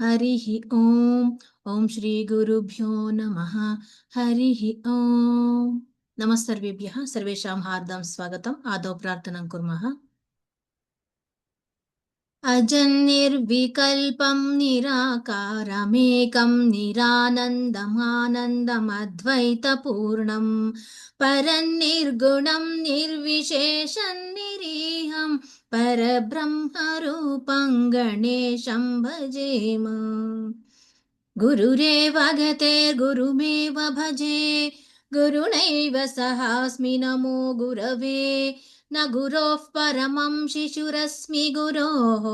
हरिः ओम्। ओम श्री गुरुभ्यो नमः। हरिः ओम्। नमः सर्वेभ्यः, सर्वेषां हार्दं स्वागतम्। आदौ प्रार्थनां कुर्मः। अजन्निर्विकल्पं निराकारमेकं निरानन्दमानन्दमद्वैतपूर्णं परन्निर्गुणं निर्विशेषं निरीहं परब्रह्मरूपं गणेशं भजेम। गुरुरेव गतेर्गुरुमेव भजे, गुरुणैव सहास्मि नमो गुरवे। न गुरोः परमं शिशुरस्मि गुरोः,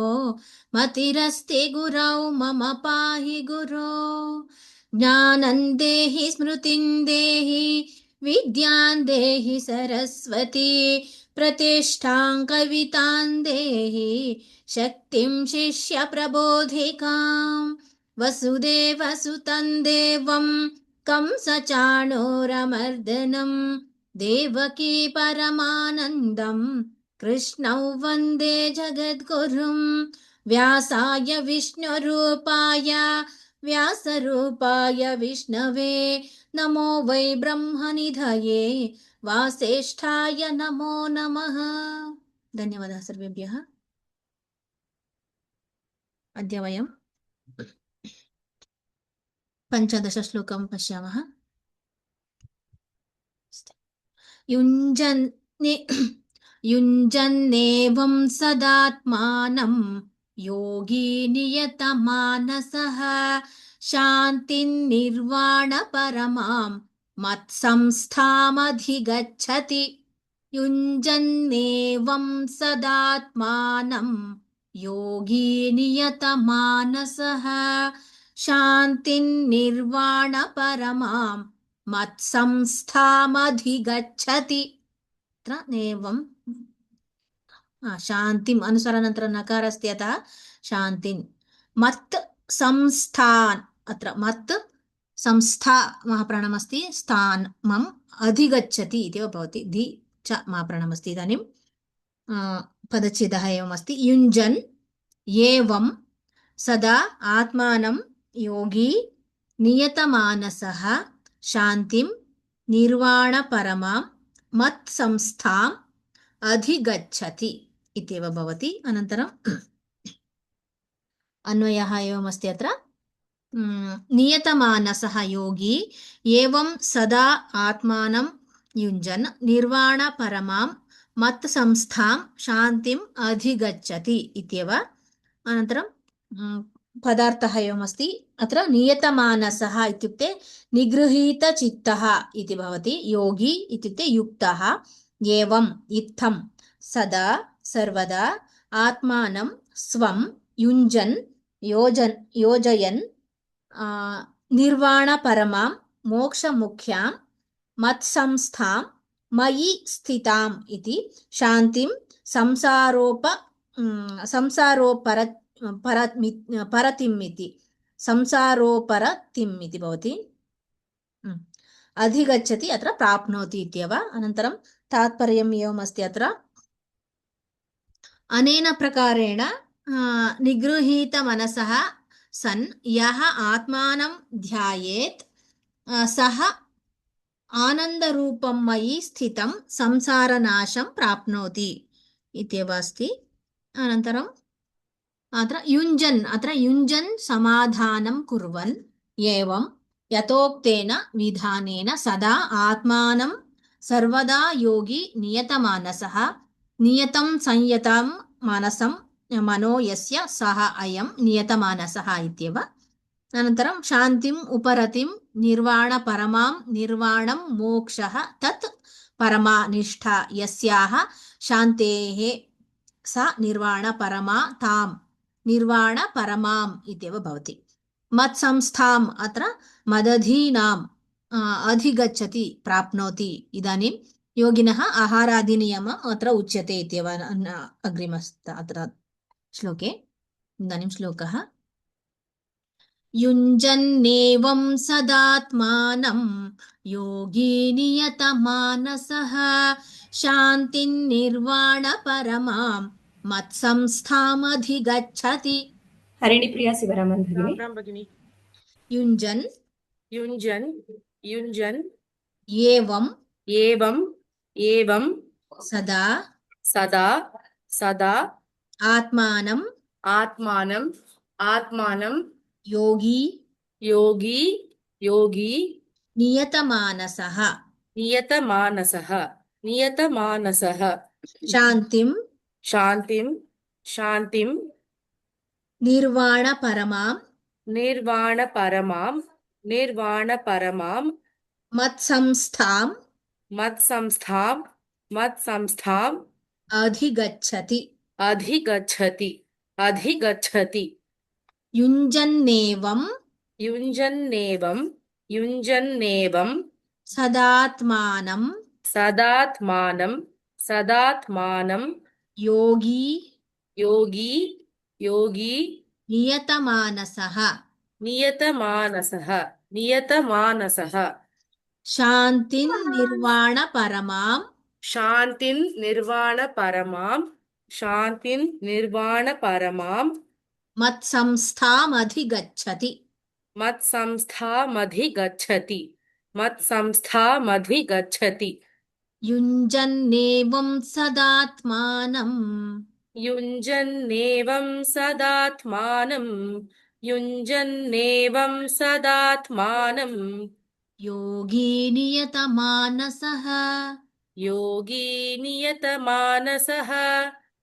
मतिरस्ति गुरौ मम पाहि गुरो। ज्ञानं देहि स्मृतिं देहि, विद्यां देहि सरस्वती, प्रतिष्ठां कवितां देहि, शक्तिं शिष्य प्रबोधिकाम्। वसुदेवसुतं देवं कंसचाणूरमर्दनं, देवकी परमानन्दं कृष्णौ वन्दे जगद्गुरुं। व्यासाय विष्णुरूपाय व्यासरूपाय विष्णवे, नमो वै ब्रह्मनिधये वासिष्ठाय नमो नमः। धन्यवादः सर्वेभ्यः। अद्य वयं 15 श्लोकं पश्यामः। युञ्जन्नेवं सदात्मानं योगी नियतमानसः, शान्तिं निर्वाणपरमां मत्संस्थामधिगच्छति। युञ्जन्नेवं सदात्मानं योगी नियतमानसः, शान्तिं निर्वाणपरमां मत्संस्थामधिगच्छति। नेवं शान्तिम् अनुस्वारानन्तरं नकार अस्ति, अतः शान्तिं। मत् संस्थान्, अत्र मत् संस्था महाप्राणमस्ति, स्थानम् अधिगच्छति इति भवति। धि च महाप्राणमस्ति। इदानीं पदच्छेदः एवमस्ति। युञ्जन् एवं सदा आत्मानं योगी नियतमानसः, शान्तिं निर्वाणपरमां मत्संस्थाम् अधिगच्छति इत्येव भवति। अनन्तरम् अन्वयः एवमस्ति अत्र। नियतमानसः योगी एवं सदा आत्मानं युञ्जन् निर्वाणपरमां मत्संस्थां शान्तिम् अधिगच्छति इत्येव। अनन्तरं पदार्थः एवमस्ति अत्र। नियतमानसः इत्युक्ते निगृहीतचित्तः इति भवति। योगी इत्युक्ते युक्तः। एवम् इत्थं सदा सर्वदा आत्मानं स्वं युञ्जन् योजयन् निर्वाणपरमां मोक्षमुख्यां मत्संस्थां मयि स्थिताम् इति। शान्तिं परतिम् इति, संसारोपरतिम् इति भवति। अधिगच्छति अत्र प्राप्नोति इत्येव। अनन्तरं तात्पर्यम् एवमस्ति अत्र। अनेन प्रकारेण निगृहीतमनसः सन् यः आत्मानं ध्यायेत्, सः आनन्दरूपं मयि स्थितं संसारनाशं प्राप्नोति इत्येव अस्ति। अनन्तरम् अत्र युञ्जन् समाधानं कुर्वन्, एवं यथोक्तेन विधानेन सदा आत्मानं सर्वदा योगी नियतमानसः, नियतं संयतं मनो यस्य सः अयं नियतमानसः इत्येव। अनन्तरं शान्तिम् उपरतिं निर्वाणपरमां, निर्वाणं मोक्षः तत् परमा निष्ठा यस्याः शान्तेः सा निर्वाणपरमा ताम् निर्वाणपरमाम् इत्येव भवति। मत्संस्थाम् अत्र मदधीनाम् अधिगच्छति प्राप्नोति। इदानीं योगिनः आहारादिनियमम् अत्र उच्यते इत्येव अग्रिमस्त अत्र श्लोके। इदानीं श्लोकः। युञ्जन्नेवं सदात्मानं योगी नियतमानसः, शान्तिं निर्वाणपरमां मत्संस्थामधिगच्छति। हरिणीप्रिया शिवरामन् भगिनी। राम भगिनी। युञ्जन् युञ्जन् युञ्जन् एवं एवं एवं सदा सदा सदा आत्मानं आत्मानं आत्मानं योगी योगी योगी नियतमानसः नियतमानसः नियतमानसः शान्तिं शान्तिं शान्तिं निर्वाणपरमां निर्वाणपरमां निर्वाणपरमां मत्संस्थां मत्संस्थां मत्संस्थाम् अधिगच्छति अधिगच्छति अधिगच्छति युञ्जन्नेवं युञ्जन्नेवं युञ्जन्नेवं सदात्मानं सदात्मानं सदात्मानं योगी योगी योगी नियतमानसः नियतमानसः नियतमानसः शान्तिं निर्वाणपरमां शान्तिं निर्वाणपरमां शान्तिं निर्वाणपरमां मत्संस्थामधिगच्छति मत्संस्थामधिगच्छति मत्संस्थामधिगच्छति युञ्जन्नेवं सदात्मानं युञ्जन्नेवं सदात्मानं युञ्जन्नेवं सदात्मानं योगी नियतमानसः योगी नियतमानसः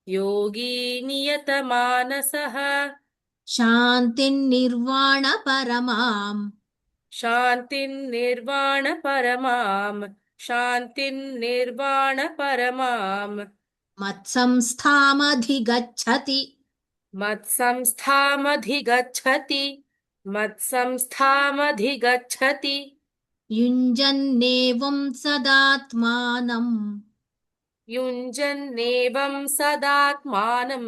योगी नियतमानसः शान्तिर्निर्वाणपरमां शान्तिर्निर्वाणपरमां शान्तिर्निर्वाणपरमां मत्संस्थामधिगच्छति मत्संस्थामधिगच्छति मत्संस्थामधिगच्छति युञ्जन्नेवं सदात्मानं युञ्जन्नेवं सदात्मानं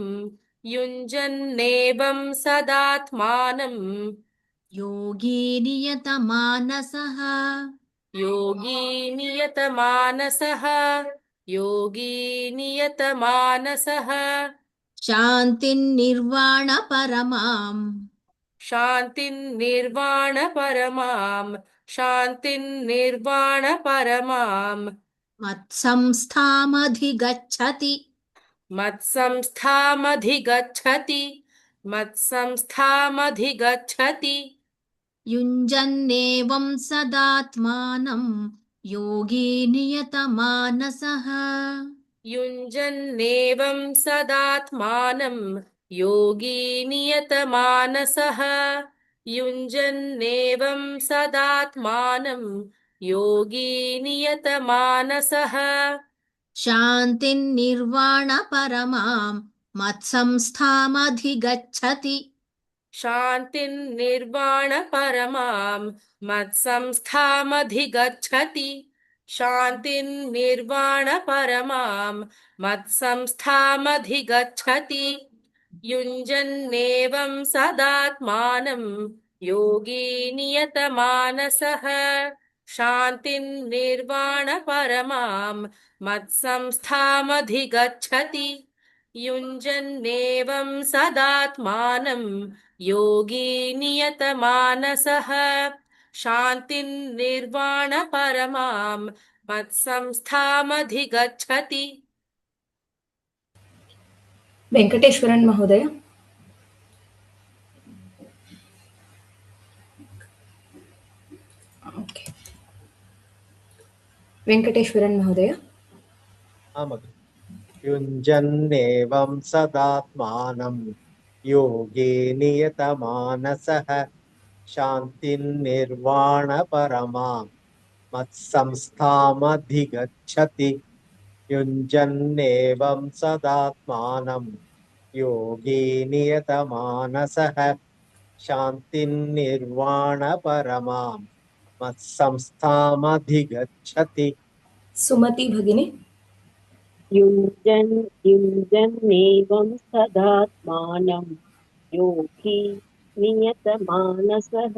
युञ्जन्नेवं सदात्मानं योगी नियतमानसः योगी नियतमानसः योगी नियतमानसः शान्तिर्निर्वाणपरमां शान्तिर्निर्वाणपरमां शान्तिर्निर्वाणपरमां मत्संस्थामधिगच्छति मत्संस्थामधिगच्छति मत्संस्थामधिगच्छति युञ्जन्नेवं सदात्मानं योगी नियतमानसः युञ्जन्नेवं सदात्मानं योगी नियतमानसः युञ्जन्नेवं सदात्मानं योगी नियतमानसः शान्तिर्निर्वाणपरमां मत्संस्थामधिगच्छति शान्तिर्निर्वाणपरमां मत्संस्थामधिगच्छति शान्तिर्निर्वाणपरमां मत्संस्थामधिगच्छति युञ्जन्नेवं सदात्मानं योगी नियतमानसः शान्तिर्निर्वाणपरमां मत्संस्थामधिगच्छति युञ्जन्नेवं सदात्मानं योगी नियतमानसः शान्तिर्निर्वाणपरमां मत्संस्थामधिगच्छति वेङ्कटेश्वरन् महोदय। ओके, वेङ्कटेश्वरन् महोदय। युञ्जन्नेवं सदात्मानं योगी नियतमानसः शान्तिर्निर्वाणपरमां मत्संस्थामधिगच्छति युञ्जन्नेवं सदात्मानं योगी नियतमानसः शान्तिर्निर्वाणपरमां मत्संस्थामधिगच्छति। सुमति भगिनी। युञ्जन्नेवं सदात्मानं योगी नियतमानसः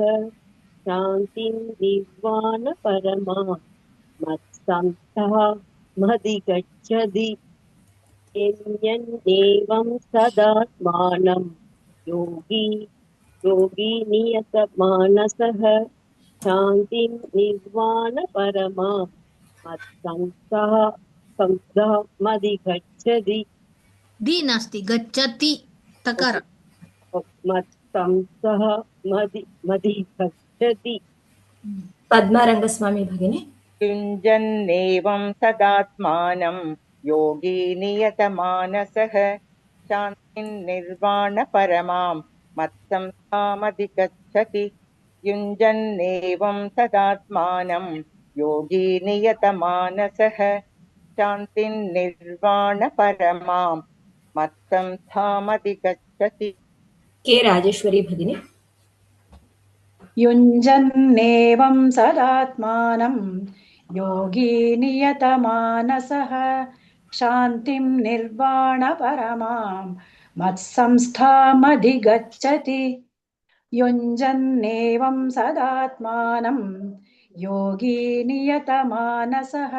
शान्तिर्निर्वाणपरमां मत्संस्थामधिगच्छति युञ्जन्नेवं सदात्मानं योगी योगी नियतमानसः शान्तिं निर्वाणपरमां मत्संस्थः संस्थमधिगच्छति दी नास्ति गच्छति तकार मत्संस्थः मधिगच्छति पद्मारङ्गस्वामी भगिनी युञ्जन्नेवं सदात्मानं योगी नियतमानसः शान्तिर्निर्वाणपरमां मत्संस्थामधिगच्छति युञ्जन्नेवं सदात्मानं योगी नियतमानसः शान्तिर्निर्वाणपरमां मत्संस्थामधिगच्छति के राजेश्वरी भगिनी युञ्जन्नेवं सदात्मानं योगी नियतमानसः शान्तिं निर्वाणपरमां मत्संस्थामधिगच्छति युञ्जन्नेवं सदात्मानं योगी नियतमानसः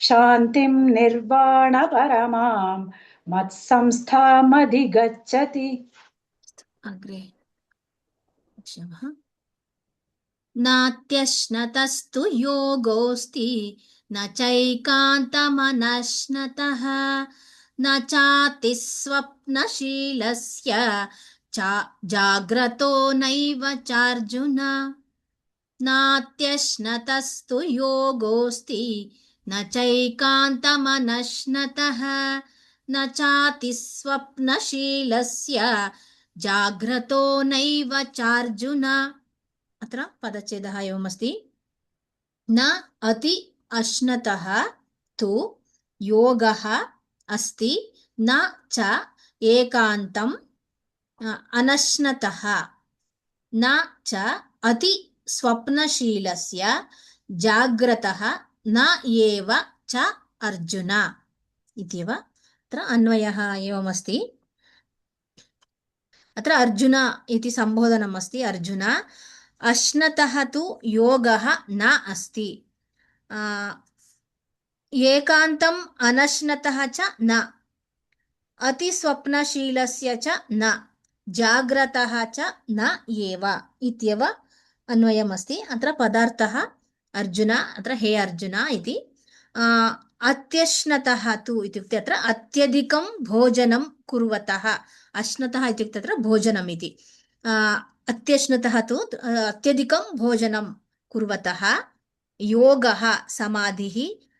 शान्तिं निर्वाणपरमां मत्संस्थामधिगच्छति अग्रे क्षमः नात्यश्नतस्तु योगोऽस्ति न चैकान्तमनश्नतः न चातिस्वप्नशीलस्य जाग्रतो नैव चार्जुन नात्यश्नतस्तु योगोऽस्ति न चैकान्तमनश्नतः न चातिस्वप्नशीलस्य जाग्रतो नैव चार्जुन अत्र पदच्छेदः एवमस्ति न अति अश्नतः तु योगः अस्ति न च एकान्तम् अनश्नतः न च अति स्वप्नशीलस्य जाग्रतः न एव च अर्जुन इत्येव अत्र अन्वयः एवमस्ति अत्र अर्जुन इति सम्बोधनम् अस्ति अर्जुन अश्नतः तु योगः न अस्ति एकान्तम् अनश्नतः च न अतिस्वप्नशीलस्य च न जाग्रतः च न एव इत्येव अन्वयमस्ति अत्र पदार्थः अर्जुन अत्र हे अर्जुन इति अत्यश्नतः तु इत्युक्ते अत्र अत्यधिकं भोजनं कुर्वतः अश्नतः इत्युक्ते अत्र भोजनम् इति अत्यश्नतः तु अत्यधिकं भोजनं कुर्वतः योगः समाधिः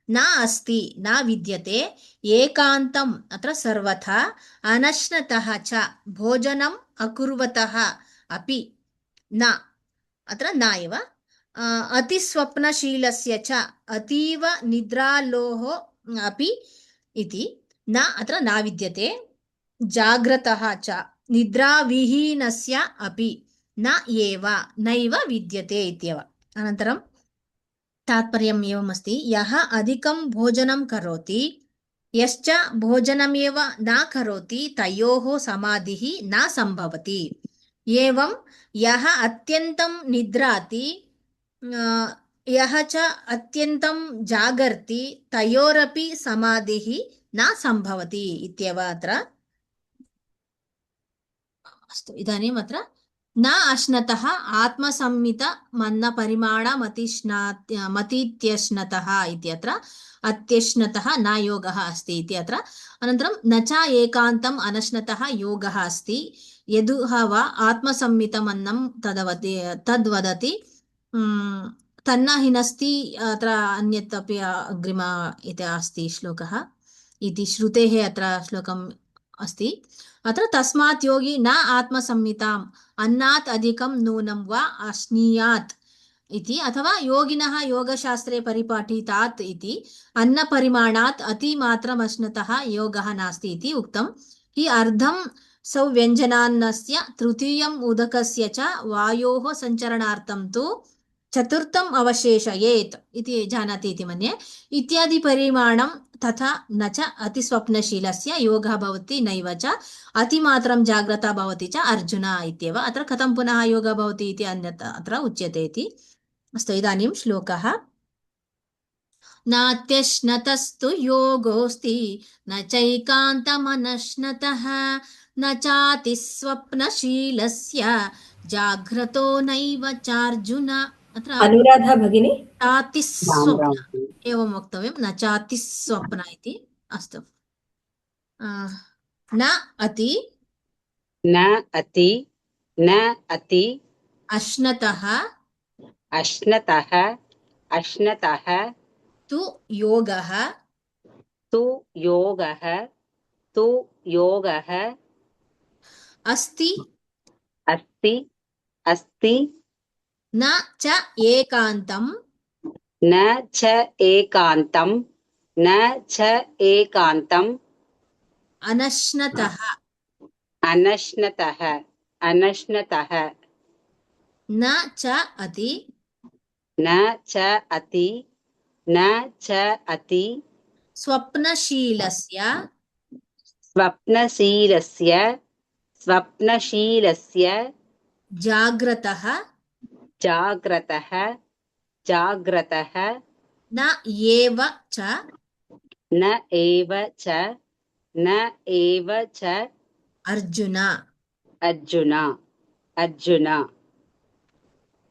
न अस्ति न विद्यते एकान्तम् अत्र सर्वथा अनश्नतः च भोजनम् अकुर्वतः अपि न अत्र न एव अतिस्वप्नशीलस्य च अतीव निद्रालोहो अपि इति न अत्र न विद्यते जाग्रतः च निद्राविहीनस्य अपि न एव नैव विद्यते इत्येव अनन्तरं तात्पर्यम् एवमस्ति यः अधिकं भोजनं करोति यश्च भोजनमेव न करोति तयोः समाधिः न सम्भवति एवं यः अत्यन्तं निद्राति यः च अत्यन्तं जागर्ति तयोरपि समाधिः न सम्भवति इत्येव अत्र अस्तु इदानीम् अत्र न अश्नतः आत्मसंमितमन्नपरिमाणमतीत्यश्नतः इत्यत्र अत्यश्नतः न योगः अस्ति इति अत्र अनन्तरं न च एकान्तम् अनश्नतः योगः अस्ति यदुः वा आत्मसंमितमन्नं तद्वदति तन्न हिनस्ति अत्र अन्यत् अपि अग्रिम इति अस्ति श्लोकः इति श्रुतेः अत्र श्लोकम् अस्ति अत्र तस्मात् योगी न आत्मसंमिताम् अन्नात् अधिकं नूनं वा अश्नीयात् इति अथवा योगिनः योगशास्त्रे परिपाठितात् इति अन्नपरिमाणात् अतिमात्रमश्नतः योगः नास्ति इति उक्तं हि अर्धं सौव्यञ्जनान्नस्य तृतीयम् उदकस्य च वायोः सञ्चरणार्थं तु चतुर्थम् अवशेषयेत् इति जानाति इति मन्ये इत्यादि परिमाणं तथा न च अतिस्वप्नशीलस्य योगः भवति नैव च अतिमात्रं जाग्रता भवति च अर्जुन इत्येव अत्र कथं पुनः योगः भवति इति अन्यत् अत्र उच्यते इति अस्तु इदानीं श्लोकः नात्यश्नतस्तु योगोऽस्ति न चैकान्तमनश्नतः न चातिस्वप्नशीलस्य जाग्रतो नैव चार्जुन अत्र अनुराधा भगिनी चातिस्वप्न एवं वक्तव्यं न चातिस्वप्न इति अस्तु न अति न अति न अति अश्नतः अश्नतः अश्नतः तु योगः तु योगः तु योगः अस्ति अस्ति अस्ति न च एकान्तं न च एकान्तं न च एकान्तम् अनश्नतः अनश्नतः अनश्नतः न च अति न च अति न च अति स्वप्नशीलस्य स्वप्नशीलस्य स्वप्नशीलस्य जाग्रतः जाग्रतः जाग्रतः न एव च न एव च न एव च अर्जुन अर्जुन अर्जुन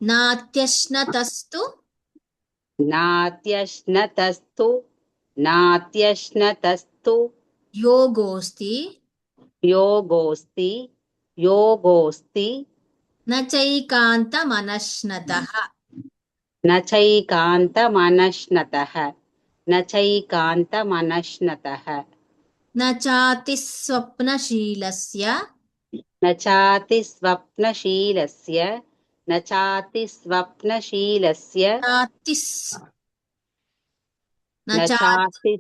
नात्यश्नतस्तु नात्यश्नतस्तु नात्यश्नतस्तु योगोऽस्ति योगोऽस्ति योगोऽस्ति न चैकान्तमनश्नतः न चैकान्तमनश्नतः न चैकान्तमनश्नतः न चातिस्वप्नशीलस्य न चातिस्वप्नशीलस्य न चातिस्वप्नशीलस्य न न चा चाति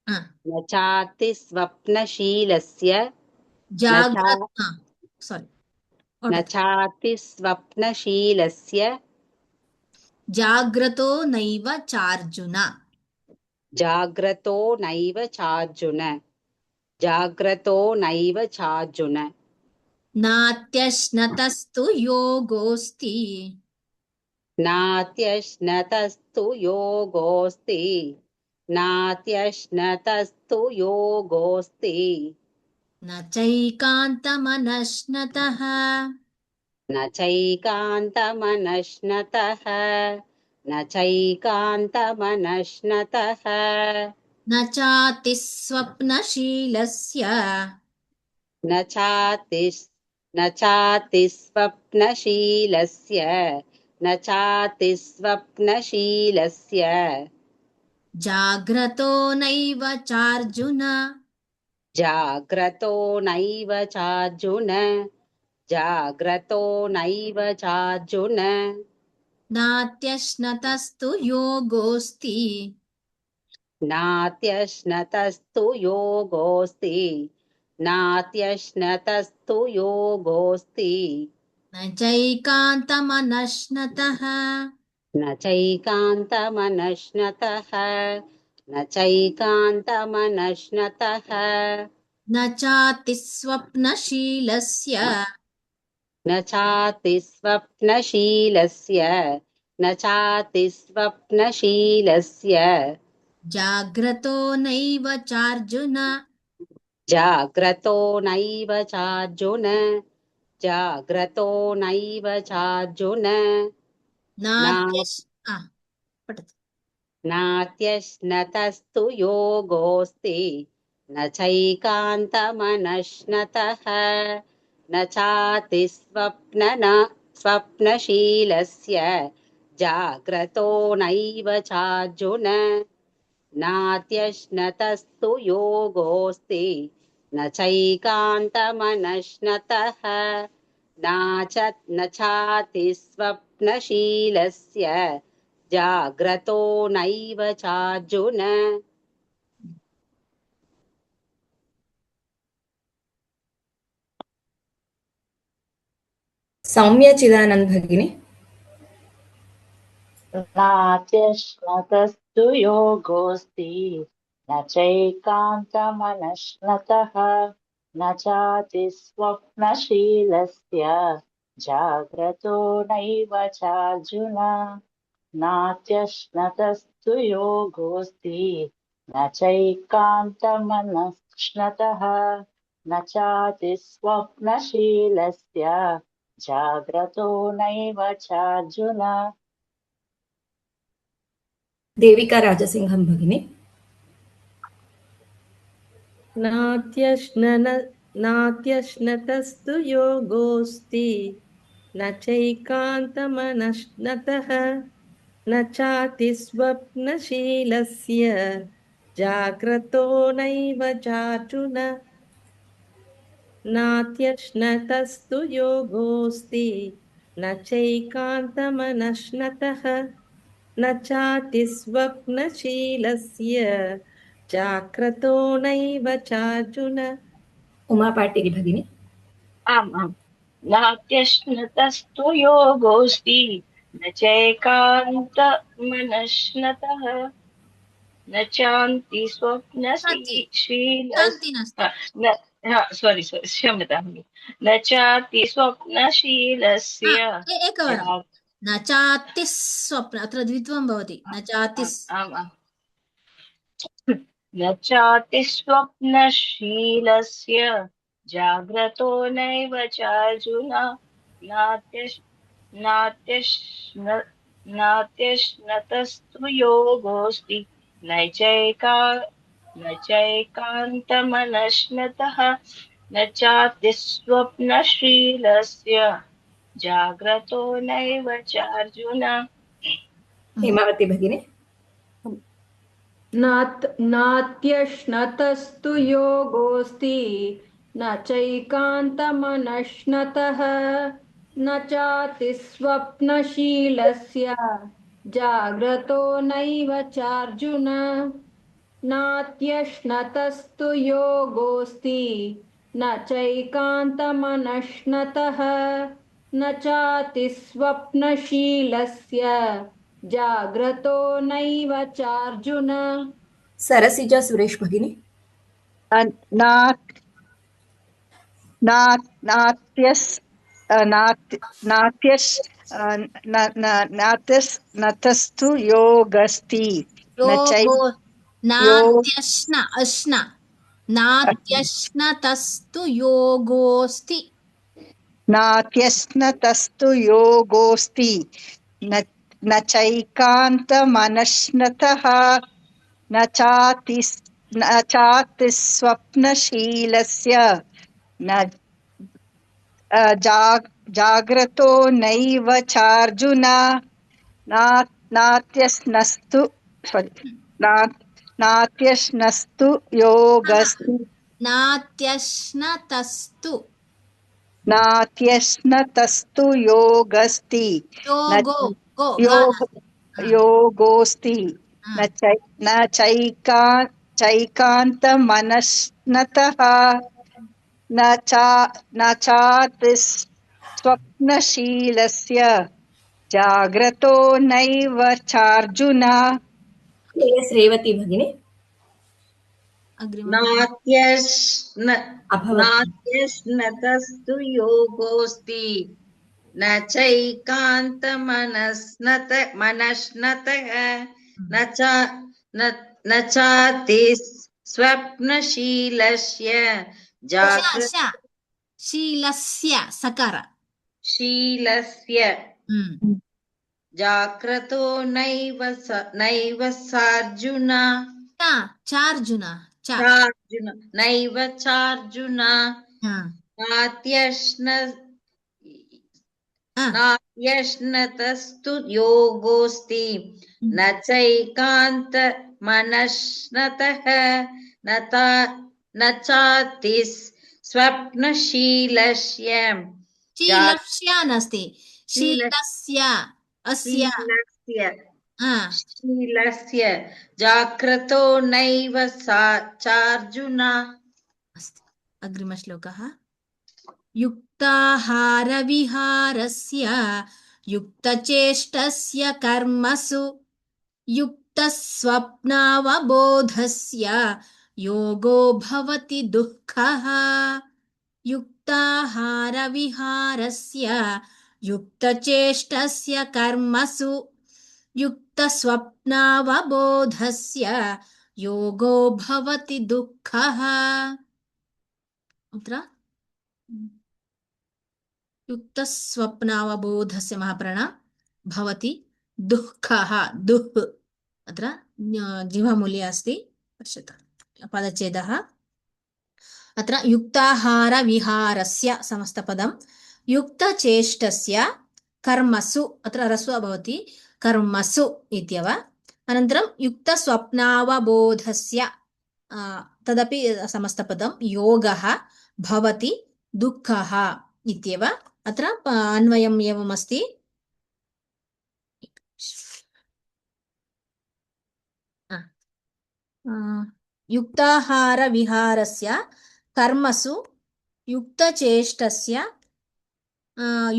हा, न चातिस्वप्नशीलस्य जाग्रत सारी न चातिस्वप्नशीलस्य जाग्रतो नैव चार्जुन जाग्रतो नैव चार्जुन जाग्रतो नैव चार्जुन नात्यश्नतस्तु योगोऽस्ति नात्यश्नतस्तु योगोऽस्ति नात्यश्नतस्तु योगोऽस्ति न चैकान्तमनश्नतः न चैकान्तमनश्नतः न चैकान्तमनश्नतः न चातिस्वप्नशीलस्य न चातिस्वप्नशीलस्य न चातिस्वप्नशीलस्य जाग्रतो नैव चार्जुन जाग्रतो नैव चार्जुन जाग्रतो नैव चार्जुन नात्यश्नतस्तु योगोऽस्ति नात्यश्नतस्तु योगोऽस्ति नात्यश्नतस्तु योगोऽस्ति न चैकान्तमनश्नतः न चैकान्तमनश्नतः न चैकान्तमनश्नतः न चातिस्वप्नशीलस्य न चातिस्वप्नशीलस्य न चातिस्वप्नशीलस्य जाग्रतो नैव चार्जुन जाग्रतो नैव चार्जुन जाग्रतो नैव चार्जुन पठतु नात्यश्नतस्तु योगोऽस्ति न चैकान्तमनश्नतः न स्वप्नशीलस्य जाग्रतो नैव चार्जुन नात्यश्नतस्तु योगोऽस्ति न चैकान्तमनश्नतः न चातिस्वप्नशीलस्य जाग्रतो नैव चार्जुन सौम्य चिदानंद भगिनी नात्यश्नतस्तु योगोऽस्ति न चैकान्तमनश्नतः न चातिस्वप्नशीलस्य जाग्रतो नैव चार्जुन नात्यश्नतस्तु योगोऽस्ति न चैकान्तमनश्नतः न चातिस्वप्नशीलस्य जाग्रतो नैव चार्जुन देविका राजसिंहं भगिनी नात्यश्नतस्तु योगोऽस्ति न चैकान्तमनश्नतः न चातिस्वप्नशीलस्य जाग्रतो नैव चार्जुन नात्यश्नतस्तु योगोऽस्ति न चैकान्तमनश्नतः न चातिस्वप्नशीलस्य जाग्रतो नैव चार्जुन उमा पाटिल भगिनी आम् आम् नात्यश्नतस्तु योगोऽस्ति न चैकान्तमनश्नतः न चान्ति शान्ति शान्ति नास्ति सोरि क्षम्यतां न चाति स्वप्नशीलस्य एकवारं न चातिस् स्वप्न अत्र द्वित्वं भवति न चातिस् आम् आम् न चाति स्वप्नशीलस्य जाग्रतो नैव चार्जुन नात्यश्नतस्तु योगोऽस्ति न चैकान्तमनश्नतः न चातिस्वप्नशीलस्य जाग्रतो नैव चार्जुन हेमावती भगिनी नात्यश्नतस्तु योगोऽस्ति न चैकान्तमनश्नतः न चातिस्वप्नशीलस्य जाग्रतो नैव चार्जुन नात्यश्नतस्तु योगोऽस्ति न चैकान्तमनश्नतः न चातिस्वप्नशीलस्य जाग्रतो नैव चार्जुन सरसिजा सुरेश भगिनी नात्यश्नतस्तु योगस्ति नात्यश्नतस्तु योगोऽस्ति नात्यश्नतस्तु योगोऽस्ति न चैकान्तमनश्नतः न चातिस्वप्नशीलस्य न जाग्रतो नैव चार्जुन नात्यश्नस्तु योगस्ति नात्यश्नतस्तु योगस्ति योगोऽस्ति न चैकान्तमनश्नतः न चातिस्वप्नशीलस्य जाग्रतो नैव चार्जुन रेवती भगिनी नात्यश्नतस्तु योगोऽस्ति न चैकान्तमनश्नतः न चातिस्वप्नशीलस्य शीलस्य जाग्रतो नैव चार्जुन नैव चार्जुन नात्यश्नतस्तु योगोऽस्ति न चैकान्तमनश्नतः न चातिस्वप्नशीलस्य नास्ति शीलस्य जाग्रतो नैव चार्जुन अग्रिमश्लोकः युक्ताहारविहारस्य युक्तचेष्टस्य कर्मसु युक्तस्वप्नावबोधस्य योगो भवति दुःखः युक्ताहारविहारस्य युक्तचेष्टस्य कर्मसु युक्तस्वप्नावबोधस्य योगो भवति दुःखः अत्र युक्तस्वप्नावबोधस्य महाप्राण भवति दुःखः दुः अत्र जीवमूल्ये अस्ति पश्यतु पदच्छेदः अत्र युक्ताहारविहारस्य समस्तपदं युक्तचेष्टस्य कर्मसु अत्र रस्व भवति कर्मसु इत्येव अनन्तरं युक्तस्वप्नावबोधस्य तदपि समस्तपदं योगः भवति दुःखः इत्येव अत्र अन्वयम् एवमस्ति युक्ताहारविहारस्य कर्मसु युक्तचेष्टस्य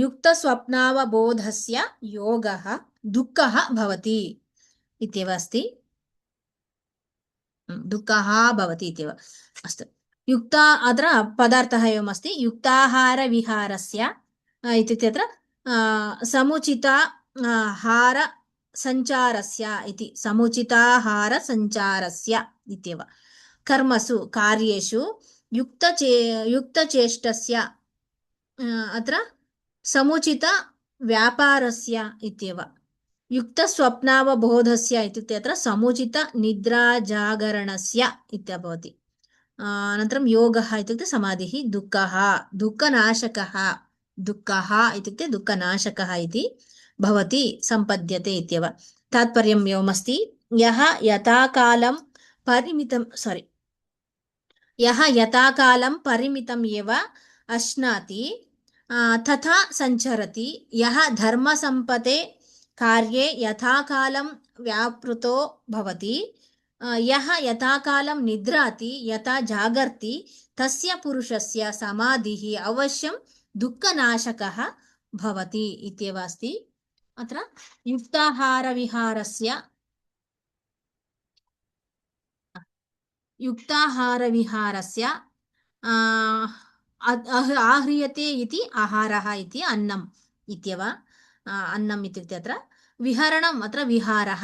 युक्तस्वप्नावबोधस्य योगः दुःखः भवति इत्येव अस्ति दुःखः भवति इत्येव अस्तु युक्ता अत्र पदार्थः एवमस्ति युक्ताहारविहारस्य इत्युक्ते अत्र समुचिताहारसञ्चारस्य इति समुचिताहारसञ्चारस्य इत्येव कर्मसु कार्येषु युक्तचेष्टस्य अत्र समुचितव्यापारस्य इत्येव युक्तस्वप्नावबोधस्य इत्युक्ते अत्र समुचितनिद्राजागरणस्य इत्यभवति अनन्तरं योगः इत्युक्ते समाधिः दुःखः दुःखनाशकः दुःखः इत्युक्ते दुःखनाशकः इति भवति सम्पद्यते इत्येव तात्पर्यम् एवमस्ति यः यथाकालं परिमितम् एव अश्नाति तथा सञ्चरति यः धर्मसम्पते कार्ये यथाकालं व्यापृतो भवति यः यथाकालं निद्राति यथा जागर्ति तस्य पुरुषस्य समाधिः अवश्यं दुःखनाशकः भवति इत्येव अस्ति अत्र युक्ताहारविहारस्य आह्रियते इति आहारः इति अन्नम् इत्येव अन्नम् इत्युक्ते अत्र विहरणम् अत्र विहारः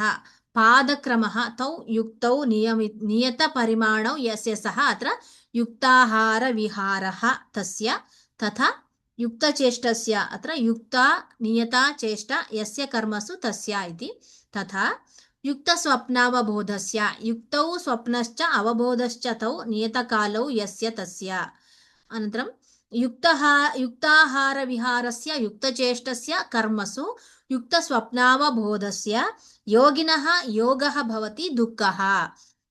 पादक्रमः तौ युक्तौ नियतपरिमाणौ यस्य सः अत्र युक्ताहारविहारः तस्य तथा युक्तचेष्टस्य अत्र युक्ता नियता चेष्टा यस्य कर्मसु तस्य इति तथा युक्तस्वप्नावबोधस्य युक्तौ स्वप्नश्च अवबोधश्च तौ नियतकालौ यस्य तस्य अनन्तरं युक्ताहारविहारस्य युक्तचेष्टस्य कर्मसु युक्तस्वप्नावबोधस्य योगिनः योगः भवति दुःखः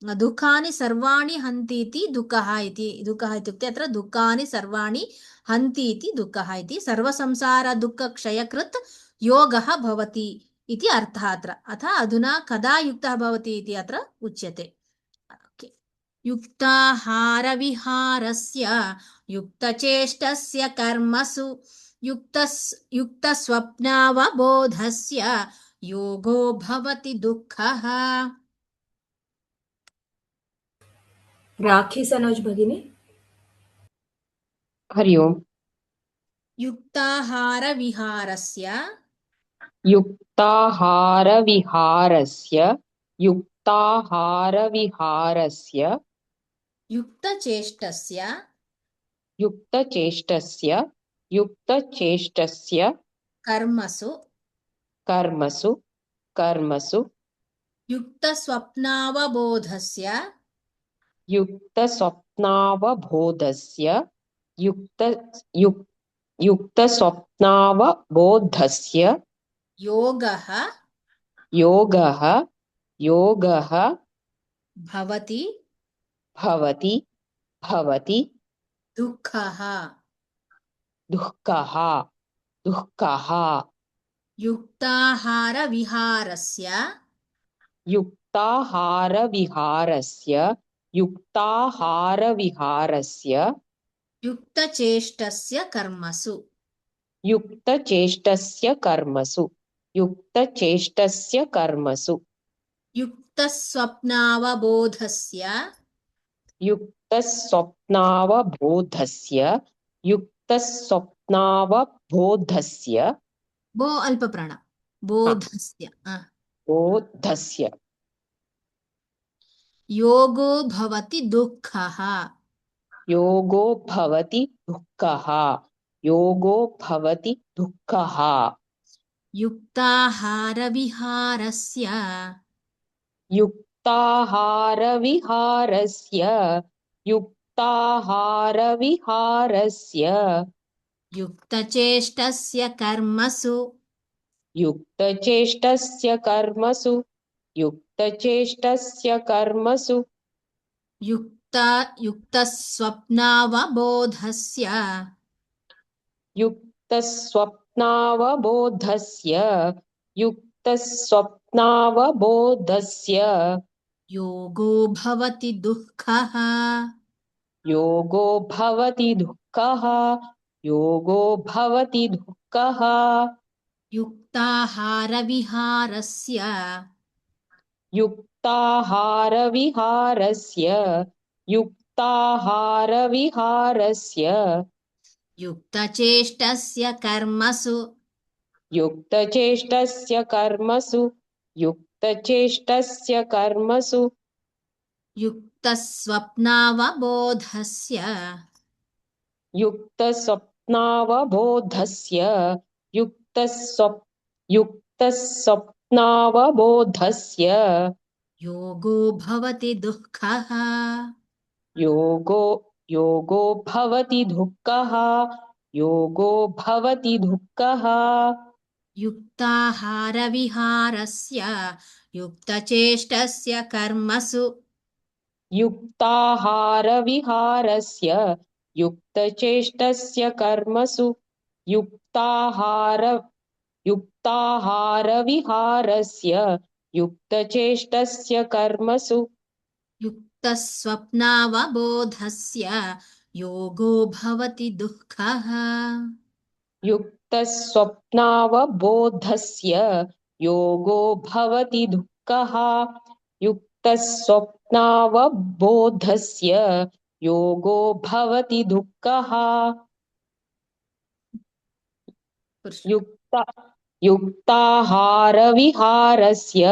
दुःखानि सर्वाणि हन्ति इति दुःखः इत्युक्ते अत्र दुःखानि सर्वाणि हन्ति इति दुःखः इति सर्वसंसारदुःखक्षयकृत् योगः भवति इति अर्थः अत्र अतः अधुना कदा युक्तः भवति इति अत्र उच्यते युक्ताहारविहारस्य युक्तचेष्टस्य कर्मसु युक्तस्वप्नावबोधस्य योगो भवति दुःखः राखी सनोज भगिनी हरि ओम् युक्ताहारविहारस्य युक्तचेष्टस्य कर्मसु युक्तस्वप्नावबोधस्य योगः भवति दुःखः युक्ताहारविहारस्य युक्तचेष्टस्य कर्मसु युक्तस्वप्नावबोधस्य बो अल्पप्राण बोधस्य बोधस्य योगो भवति दुःखः योगो भवति दुःखः योगो भवति दुःखः युक्ताहारविहारस्य युक्ताहारविहारस्य युक्ताहारविहारस्य युक्तचेष्टस्य कर्मसु युक्तचेष्टस्य कर्मसु युक्तचेष्टस्य कर्मसु युक्तस्वप्नावबोधस्य युक्तस्वप्नावबोधस्य युक्तस्वप्नावबोधस्य योगो भवति दुःखः योगो भवति दुःखः योगो भवति दुःखः युक्ताहारविहारस्य युक्ताहारविहारस्य युक्ताहारविहारस्य युक्तचेष्टस्य कर्मसु युक्तचेष्टस्य कर्मसु युक्तचेष्टस्य कर्मसु युक्तस्वप्नावबोधस्य युक्तस्वप्नावबोधस्य युक्तस्वप्नावबोधस्य योगो भवति दुःखः योगो भवति दुःखः योगो भवति दुःखः युक्ताहारविहारस्य युक्तचेष्टस्य कर्मसु युक्ताहारविहारस्य युक्तचेष्टस्य कर्मसु युक्ताहारविहारस्य युक्तचेष्टस्य कर्मसु युक्तस्वप्नावबोधस्य योगो भवति दुःखः युक्तस्वप्नावबोधस्य योगो भवति दुःखः युक्तस्वप्नावबोधस्य योगो भवति दुःखः युक्ताहारविहारस्य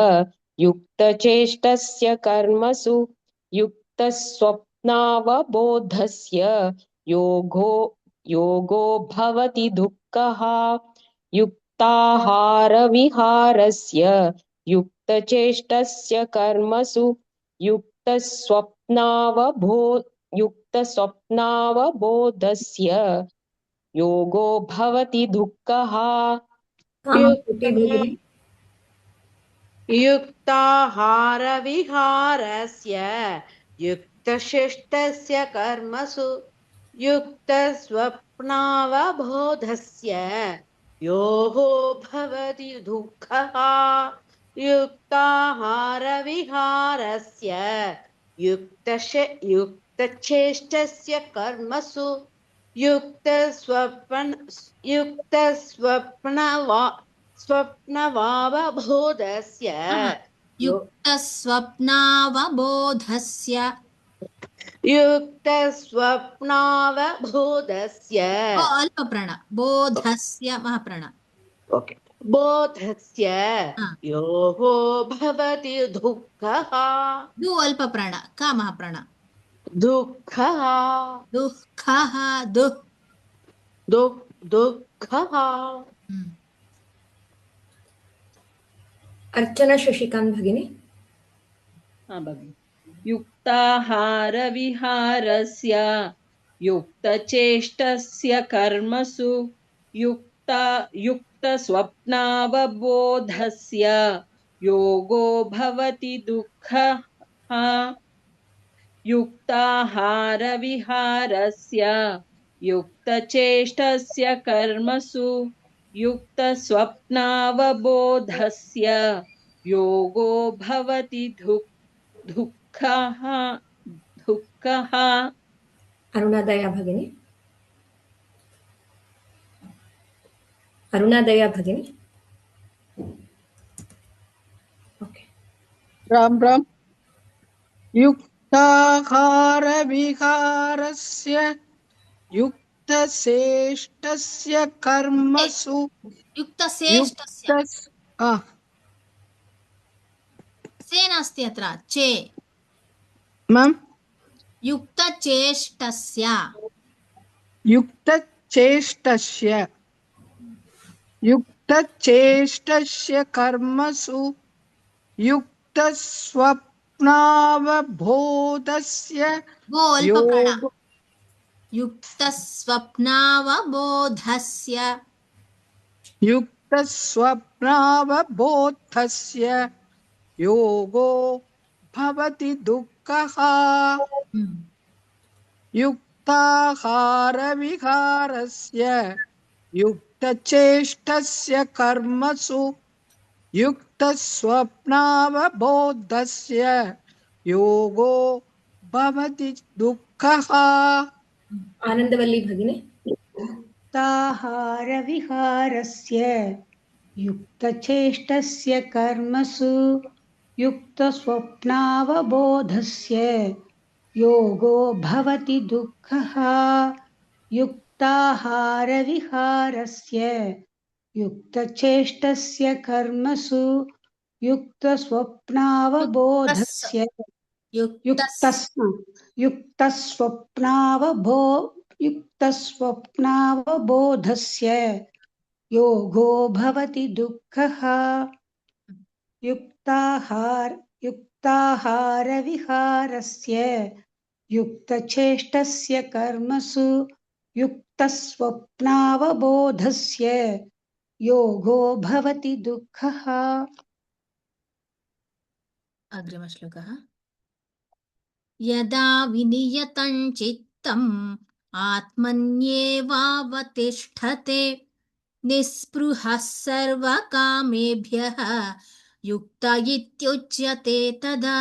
युक्तचेष्टस्य कर्मसु युक्तस्वप्नावबोधस्य योगो भवति दुःखः युक्ताहारविहारस्य युक्तचेष्टस्य कर्मसु युक्तस्वप्नावबोधस्य योगो भवति दुःखः कामकोटि भगिनी युक्ताहारविहारस्य युक्तशिष्टस्य कर्मसु युक्तस्वप्नावबोधस्य योगो भवति दुःखः युक्ताहारविहारस्य युक्तचेष्टस्य कर्मसु स्वप्नवावबोधस्य युक्तस्वप्नावबोधस्य युक्तस्वप्नावबोधस्य अल्पप्राण बोधस्य महाप्राण ओके बोधस्य योगो भवति दुःखः दु अल्पप्राण का महाप्राण दुःखः दुःखः दुःखः अर्चना शशिकांत भगिनी युक्ताहारविहारस्य युक्तचेष्टस्य कर्मसु युक्तस्वप्नावबोधस्य योगो भवति दुःखः युक्ताहारविहारस्य युक्तचेष्टस्य कर्मसु युक्तस्वप्नावबोधस्य योगो भवति दुःखः अरुणादया भगिनी ओके राम राम युक्ताहारविहारस्य युक्तचेष्टस्य कर्मसु युक्तचेष्टस्य से नास्ति अत्र चे मैम युक्तचेष्टस्य युक्तचेष्टस्य कर्मसु युक्तस्वप्नावबोधस्य बोल योग पकड़ा युक्तस्वप्नावबोधस्य युक्तस्वप्नावबोधस्य योगो भवति दुःखः युक्ताहारविहारस्य युक्तचेष्टस्य कर्मसु युक्तस्वप्नावबोधस्य योगो भवति दुःखः आनन्दवल्ली भगिनी युक्ताहारविहारस्य युक्तचेष्टस्य कर्मसु युक्तस्वप्नावबोधस्य योगो भवति दुःखः युक्ताहारविहारस्य युक्तचेष्टस्य कर्मसु युक्तस्वप्नावबोधस्य युक्तस्वप्नावबोधस्य योगो भवति दुःखः युक्ताहारविहारस्य युक्तचेष्टस्य कर्मसु युक्तस्वप्नावबोधस्य योगो भवति दुःखः अग्रिमश्लोकः यदा विनियतं चित्तम् आत्मन्येवावतिष्ठते निःस्पृहः सर्वकामेभ्यः युक्त इत्युच्यते तदा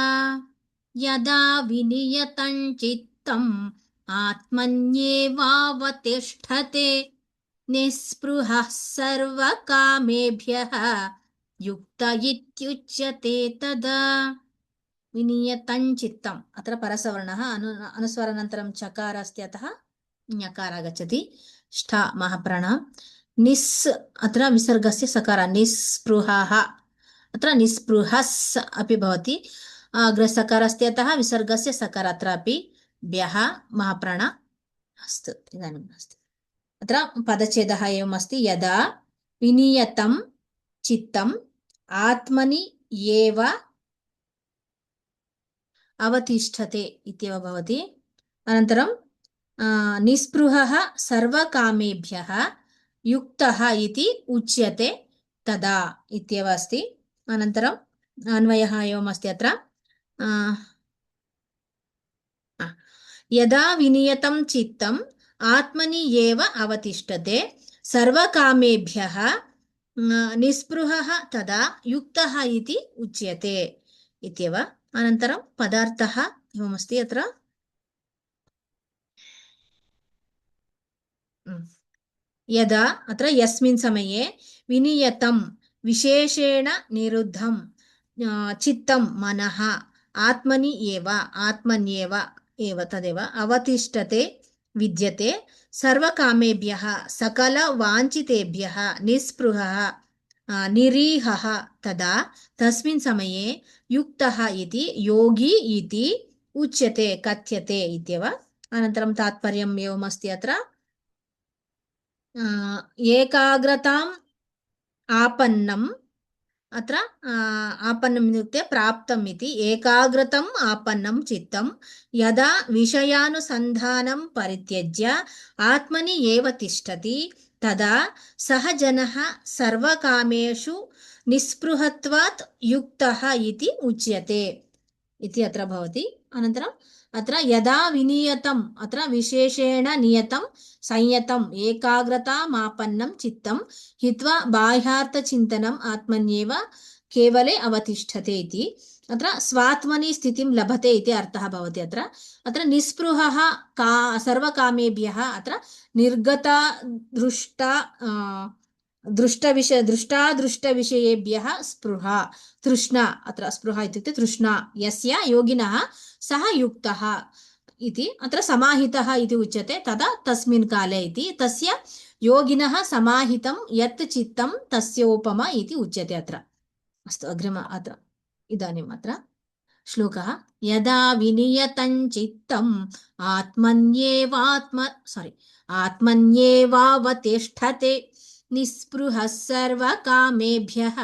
यदा विनियतं चित्तम् आत्मन्येवावतिष्ठते निःस्पृहः सर्वकामेभ्यः युक्त इत्युच्यते तदा विनियतं चित्तम् अत्र परसवर्णः अनुस्वारानन्तरं चकार अस्ति अतः ञकार आगच्छति ष्ठा महाप्राणः निस् अत्र विसर्गस्य सकार निःस्पृहः अत्र निःस्पृहस् अपि भवति अग्रसकार अस्ति अतः विसर्गस्य सकार अत्रापि भ्यः महाप्राण अस्तु इदानीम् अस्ति अत्र पदच्छेदः एवम् अस्ति यदा विनियतं चित्तम् आत्मनि एव अवतिष्ठते इत्येव भवति अनन्तरं निःस्पृहः सर्वकामेभ्यः युक्तः इति उच्यते तदा इत्येव अस्ति अनन्तरम् अन्वयः एवम् अस्ति अत्र यदा विनियतं चित्तम् आत्मनि एव अवतिष्ठते सर्वकामेभ्यः निःस्पृहः तदा युक्तः इति उच्यते इत्येव अनन्तरं पदार्थः एवमस्ति अत्र यदा अत्र यस्मिन् समये विनियतं विशेषेण निरुद्धं चित्तं मनः आत्मनि एव आत्मन्येव एव तदेव अवतिष्ठते विद्यते सर्वकामेभ्यः सकलवाञ्छितेभ्यः निःस्पृहः निरीहः तदा तस्मिन् समये युक्तः इति योगी इति उच्यते कथ्यते इत्येव अनन्तरं तात्पर्यम् एवमस्ति अत्र एकाग्रताम् आपन्नम् अत्र आपन्नम् इत्युक्ते प्राप्तम् इति एकाग्रतम् आपन्नं चित्तं यदा विषयानुसन्धानं परित्यज्य आत्मनि एव तिष्ठति तदा सः जनः सर्वकामेषु निःस्पृहत्वात् युक्तः इति उच्यते इति अत्र भवति अनन्तरम् अत्र यदा विनियतम् अत्र विशेषेण नियतं संयतम् एकाग्रतामापन्नं चित्तं हित्वा बाह्यार्थचिन्तनम् आत्मन्येव केवले अवतिष्ठते इति अत्र स्वात्मनि स्थितिं लभते इति अर्थः भवति अत्र निःस्पृहः सर्वकामेभ्यः अत्र निर्गता दृष्टादृष्टविषयेभ्यः स्पृहा तृष्णा अत्र स्पृहा इत्युक्ते तृष्णा यस्य योगिनः सः युक्तः इति अत्र समाहितः इति उच्यते तदा तस्मिन् काले इति तस्य योगिनः समाहितं यत् चित्तं तस्योपमा इति उच्यते अत्र अस्तु अग्रिम अत्र इदानीम् अत्र श्लोकः यदा विनियतं चित्तम् आत्मन्येवावतिष्ठते निःस्पृहः सर्वकामेभ्यः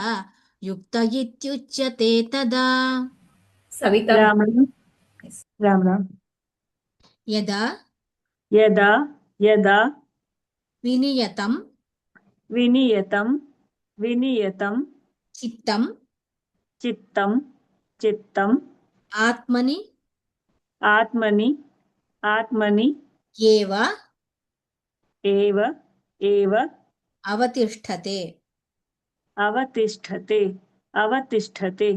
युक्त इत्युच्यते तदा सविता राम राम राम यदा यदा यदा विनियतं विनियतं चित्तं चित्तम् आत्मनि आत्मनि एव एव अवतिष्ठते अवतिष्ठते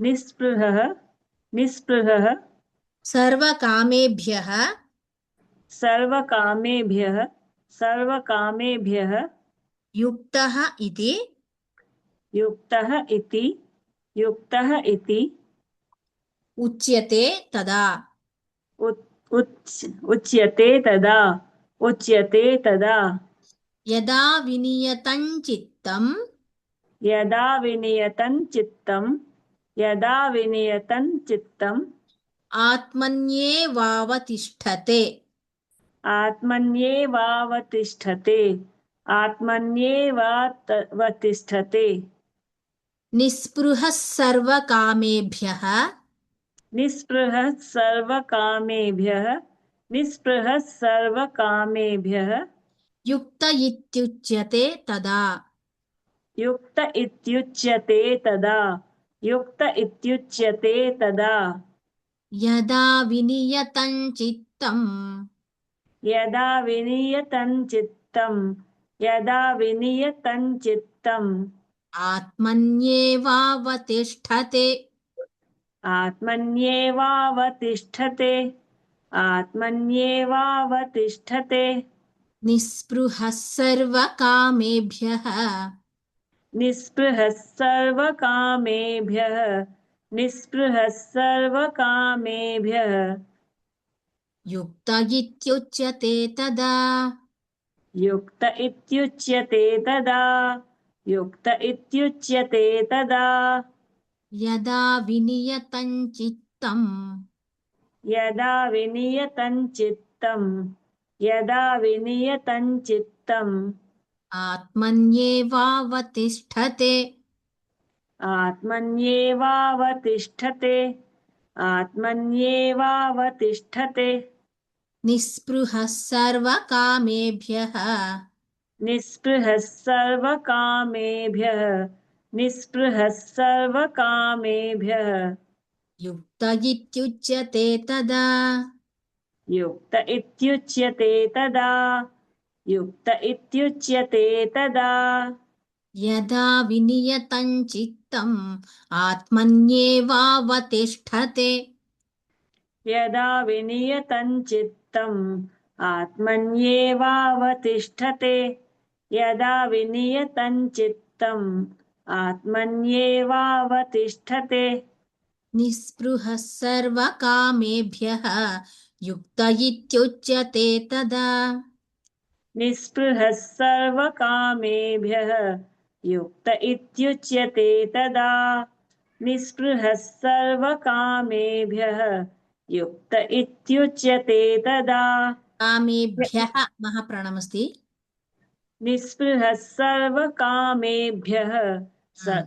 निःस्पृहः निःस्पृहः सर्वकामेभ्यः सर्वकामेभ्यः युक्तः युक्तः इति उच्यते तदा उच्यते तदा यदा विनियतं चित्तं यदा विनियतं चित्तम् आत्मन्येवावतिष्ठते आत्मन्येवावतिष्ठते निःस्पृहः सर्वकामेभ्यः सर्वकामेभ्यः युक्त इत्युच्यते तदा युक्त इत्युच्यते तदा यदा विनियतं चित्तं यदा विनियतं चित्तम् आत्मन्येवावतिष्ठते आत्मन्येवावतिष्ठते निःस्पृहः सर्वकामेभ्यः निःस्पृहः सर्वकामेभ्यः युक्त इत्युच्यते तदा युक्त इत्युच्यते तदा यदा विनियतं चित्तं यदा विनियतं चित्तम् आत्मन्येवावतिष्ठते आत्मन्येवावतिष्ठते निःस्पृहः सर्वकामेभ्यः सर्वकामेभ्यः युक्त इत्युच्यते तदा युक्त इत्युच्यते तदा यदा विनियतं चित्तम् आत्मन्येवावतिष्ठते यदा विनियतं चित्तम् आत्मन्येवावतिष्ठते यदा विनियतं चित्तम् आत्मन्येवावतिष्ठते निःस्पृहः सर्वकामेभ्यः युक्त इत्युच्यते तदा निःस्पृहः सर्वकामेभ्यः युक्त इत्युच्यते तदा निःस्पृहः सर्वकामेभ्यः युक्त इत्युच्यते तदा कामेभ्यः महाप्राणमस्ति निःस्पृहः सर्वकामेभ्यः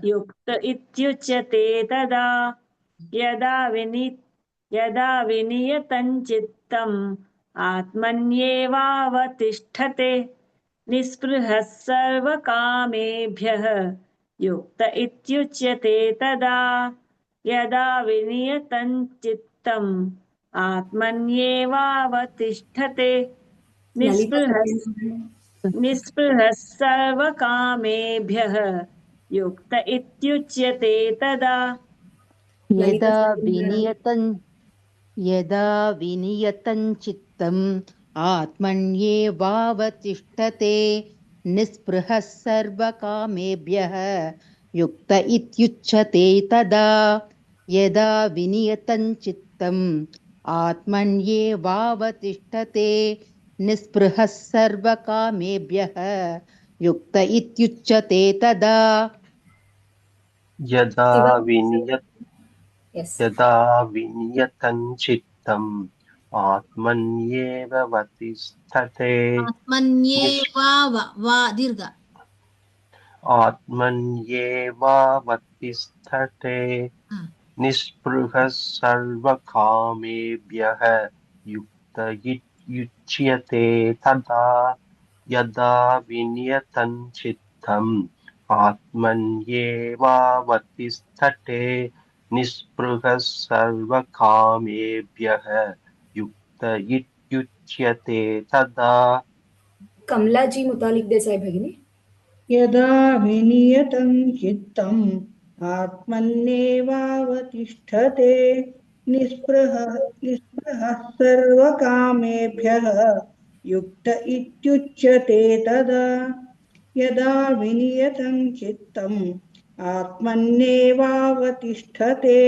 युक्त इत्युच्यते तदा यदा विनियतं चित्तम् आत्मन्येवावतिष्ठते निःस्पृहः सर्वकामेभ्यः युक्त इत्युच्यते तदा यदा विनियतं चित्तम् आत्मन्येवावतिष्ठते निःस्पृहः सर्वकामेभ्यः युक्त इत्युच्यते तदा यदा विनियतं चित्तम् आत्मन्येवावतिष्ठते निःस्पृहः सर्वकामेभ्यः युक्त इत्युच्यते तदा यदा विनियतं चित्तम् आत्मन्येवावतिष्ठते निःस्पृहः सर्वकामेभ्यः युक्त इत्युच्यते तदा यदा शिवा विनियतं चित्तम् आत्मन्येवावतिष्ठते वा दीर्घ आत्मन्येवावतिष्ठते निःस्पृहः सर्वकामेभ्यः युक्त युच्यते तदा यदा विनियतं चित्तम् आत्मन्येवावतिष्ठते निःस्पृहः सर्वकामेभ्यः युक्त युच्यते तदा. कमला जी मुतालिक देसाई भगिनी. यदा विनियतं चित्तम् आत्मन्येवावतिष्ठते निःस्पृहः सर्वकामेभ्यः युक्त इत्युच्यते तदा यदा विनियतं चित्तम् आत्मन्येवावतिष्ठते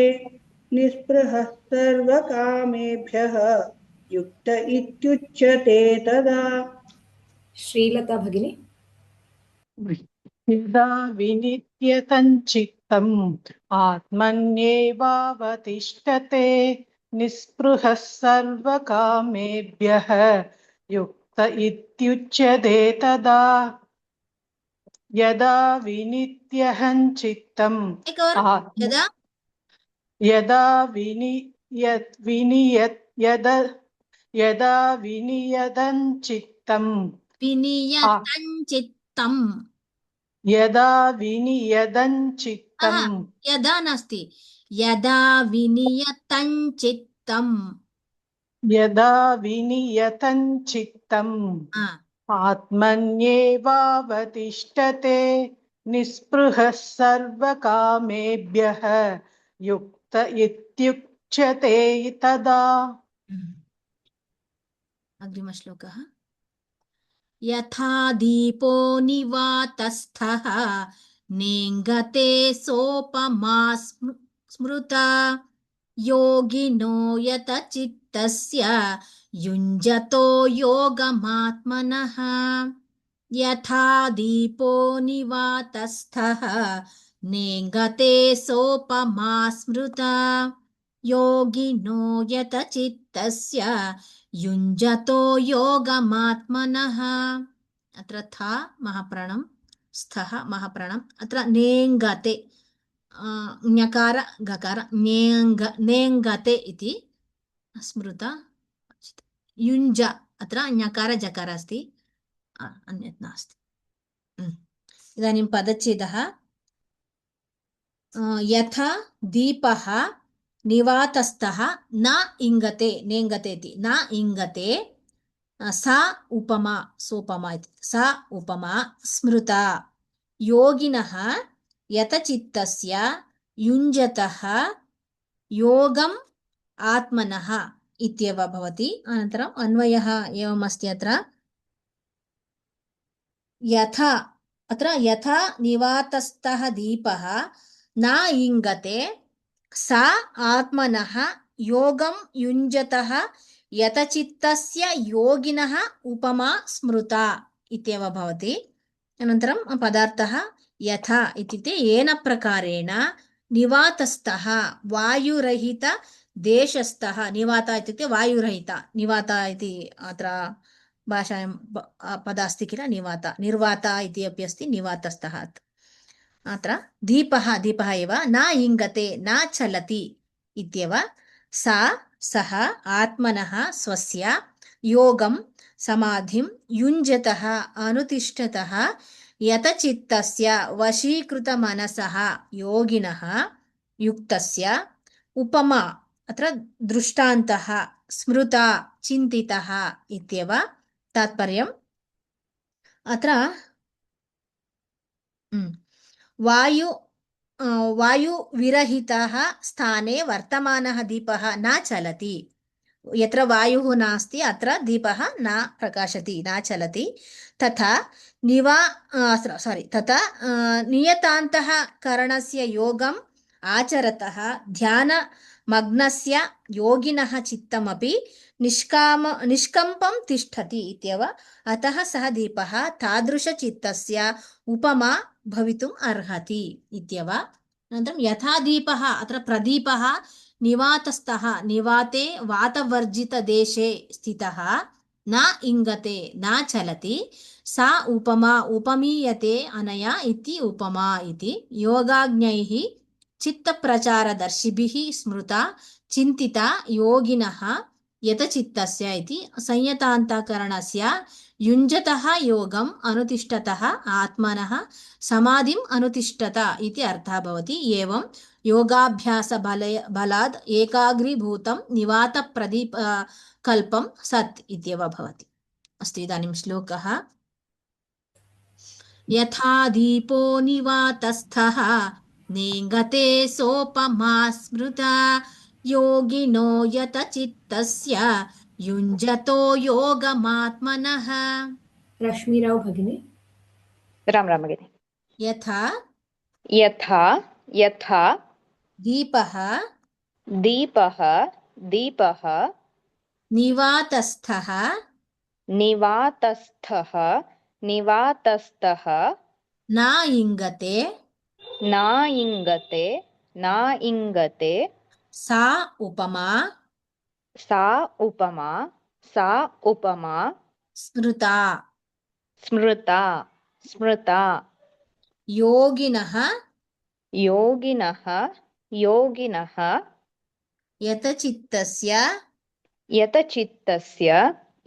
निःस्पृहः सर्वकामेभ्यः युक्त इत्युच्यते तदा. श्रीलता भगिनी. यदा विनियतं चित्तम् आत्मन्येवावतिष्ठते निःस्पृहः सर्वकामेभ्यः युक्त इत्युच्यते तदा यदा विनियतं चित्तम् यदा विनियतं चित्तम् यदा नास्ति यदा विनियतं चित्तम् आत्मन्येवावतिष्ठते निःस्पृहः सर्वकामेभ्यः युक्त इत्युच्यते तदा. अग्रिमश्लोकः यथा दीपो निवातस्थः नेङ्गते सोपमा स्मृता योगिनो यतचित्तस्य युञ्जतो योगमात्मनः. यथा दीपो निवातस्थः नेङ्गते सोपमा स्मृता योगिनो यतचित्तस्य युञ्जतो योगमात्मनः. अत्र था महाप्राणं स्थः महाप्राणम् अत्र नेङ्गते ञकार गकार नेङ्गते इति स्मृता युञ्ज अत्र ञकार जकार अस्ति अन्यत् नास्ति. इदानीं पदच्छेदः यथा दीपः निवातस्थः न इङ्गते नेङ्गते इति न इङ्गते सा उपमा सोपमा इति सा उपमा स्मृता योगिनः यतचित्तस्य युञ्जतः योगम् आत्मनः इत्येव भवति. अनन्तरम् अन्वयः एवमस्ति अत्र यथा निवातस्थः दीपः न इङ्गते सा आत्मनः योगं युञ्जतः यतचित्तस्य योगिनः उपमा स्मृता इत्येव भवति. अनन्तरं पदार्थः यथा इत्युक्ते येन प्रकारेण निवातस्थः वायुरहित देशस्थः निवात इत्युक्ते वायुरहित निवात इति अत्र भाषायां पद अस्ति किल निवात निर्वात इति अपि अस्ति निवातस्थः. अत्र दीपः एव न इङ्गते न चलति इत्येव सः आत्मनः स्वस्य योगं समाधिं युञ्जतः अनुतिष्ठतः यतचित्तस्य वशीकृतमनसः योगिनः युक्तस्य उपमा अत्र दृष्टान्तः स्मृता चिन्तितः इत्येव तात्पर्यम्. अत्र वायुविरहितः स्थाने वर्तमानः दीपः न चलति. यत्र वायुः नास्ति अत्र दीपः न प्रकाशति न चलति. तथा नियतान्तः करणस्य योगम् आचरतः ध्यानमग्नस्य योगिनः चित्तमपि निष्कम्पं तिष्ठति इत्येव. अतः सः दीपः तादृशचित्तस्य उपमा भवितुम् अर्हति इत्येव अनन्तरं यथा दीपः अत्र प्रदीपः निवातस्थः निवाते वातवर्जितदेशे स्थितः न इङ्गते न चलति सा उपमा उपमीयते अनया इति उपमा इति योगाज्ञैः चित्तप्रचारदर्शिभिः स्मृता चिन्तिता योगिनः यतचित्तस्य इति संयतान्तःकरणस्य युञ्जतः योगम् अनुतिष्ठतः आत्मनः समाधिम् अनुतिष्ठत इति अर्थः भवति। एवं योगाभ्यासबलाद् एकाग्रीभूतं निवातप्रदीप कल्पं सत् इत्येव भवति। अस्तु, इदानीं श्लोकः। यथा दीपो निवातस्थः नेङ्गते सोपमा स्मृता योगिनो यतचित्तस्य युञ्जतो योगमात्मनः। रश्मिराव भगिनी। राम राम भगिनी। यथा यथा यथा दीपः दीपः दीपः निवातस्थः निवातस्थः निवातस्थः न इङ्गते न इङ्गते न इङ्गते सा उपमा सा उपमा सा उपमा स्मृता स्मृता स्मृता योगिनः योगिनः योगिनः यतचित्तस्य यतचित्तस्य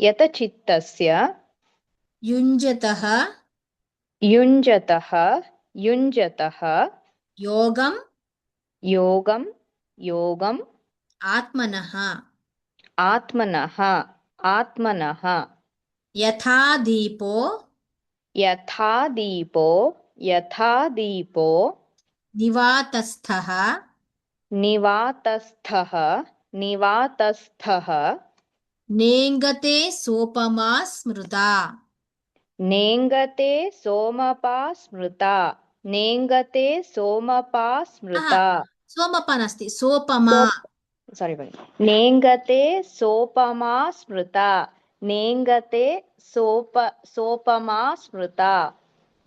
यतचित्तस्य युञ्जतः युञ्जतः युञ्जतः योगं योगं योगम् आत्मनः आत्मनः आत्मनः यथा दीपो यथा दीपो यथा दीपो निवातस्थः निवातस्थः निवातस्थः नेङ्गते सोपमा स्मृता नेङ्गते सोमपा स्मृता नेङ्गते सोमपा स्मृता सोमपा नास्ति सोपमा सारी भगिनि नेङ्गते सोपमा स्मृता नेङ्गते सोपमा स्मृता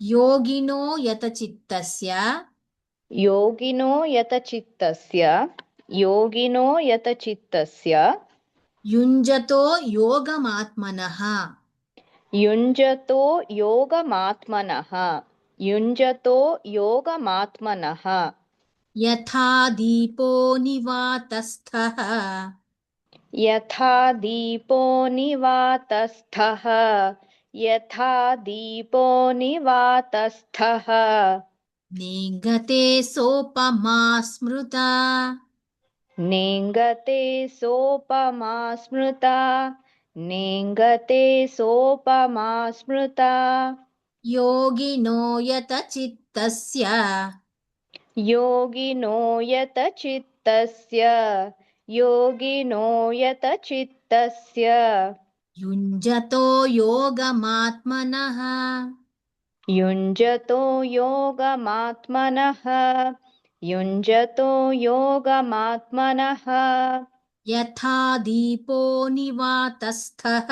योगिनो यतचित्तस्य योगिनो यतचित्तस्य योगिनो यतचित्तस्य युञ्जतो योगमात्मनः युञ्जतो योगमात्मनः युञ्जतो योगमात्मनः यथा दीपो निवातस्थः यथा दीपो निवातस्थः यथा दीपो निवातस्थः नेङ्गते सोपमा स्मृता नेङ्गते सोपमा स्मृता नेङ्गते सोपमा स्मृता योगिनो यतचित्तस्य योगिनो यतचित्तस्य योगिनो यतचित्तस्य युञ्जतो योगमात्मनः युञ्जतो योगमात्मनः युञ्जतो योगमात्मनः यथा दीपो निवातस्थः